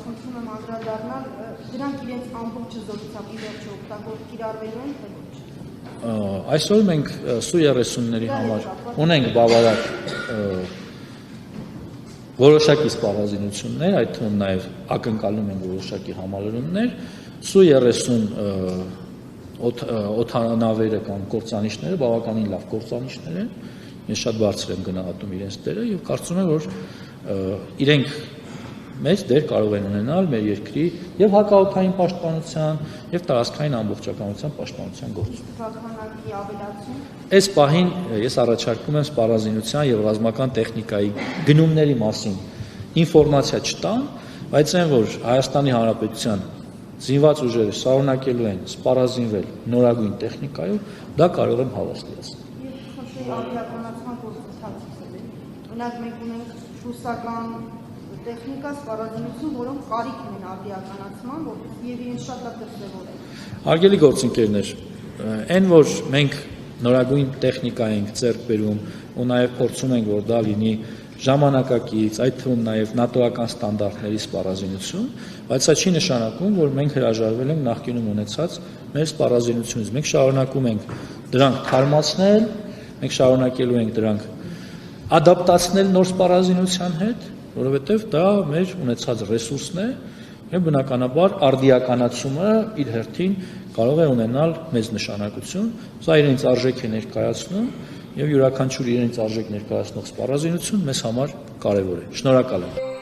խնդրում եմ անդրադառնալ, դրանք իրենց ամբողջ զորությամբ ի վերջո կիրառվելու են, թե ոչ։ Այսօր մենք Su-30-ների համար ունենք բավարար որոշակի սպառազինություններ, այդ թվում նաև ակնկալում են որոշակի համալրումներ, Su-30 օդանավերը կամ կործանիչները բավականին լավ կործանիչներ են, ես շատ բարձր եմ գնահատում իրենց դերը եւ կարծում եմ, որ իրենք մեծ դեր կարող են ունենալ մեր երկրի եւ հակաօդային պաշտպանության եւ տարածքային ամբողջականության պաշտպանության գործում։ Թվականակի ավելացում։ Այս պահին ես առաջարկում եմ սպառազինության եւ ռազմական տեխնիկայի գնումների մասին ինֆորմացիա չտամ, բայց այն որ Հայաստանի Հանրապետության զինված ուժերը շարունակելու են սպառազինվել նորագույն տեխնիկայով, դա կարող եմ հավաստիացնել։ Ավիականացման գործընթացը։ Օրինակ մենք ունենք ռուսական տեխնիկա, սպառազինություն, որոնք կարիք ունեն ավիականացման, որպեսզի եւ իրենց շատ լավ դրսևորեն։ Հարգելի գործընկերներ, այն որ մենք նորագույն տեխնիկա ենք ձեռք բերում ու նաեւ փորձում ենք, որ դա լինի ժամանակակից, այդ թվում նաեւ նատոական ստանդարտների սպառազինություն, բայց սա չի նշանակում, որ մենք հրաժարվել ենք նախկինում ունեցած մեր սպառազինությունից։ Մենք շարունակում ենք դրանք թարմացնել, մենք շարունակելու ենք դրանք ադապտացնել նոր սպառազինության հետ, որովհետև դա մեր ունեցած ռեսուրսն է եւ բնականաբար արդիականացումը իր հերթին կարող է ունենալ մեծ նշանակություն, սա իրենց արժեք է ներկայացնում եւ յուրաքանչյուր իրենց արժեք ներկայացնող սպառազինություն մեզ համար կարեւոր է։ Շնորհակալ եմ։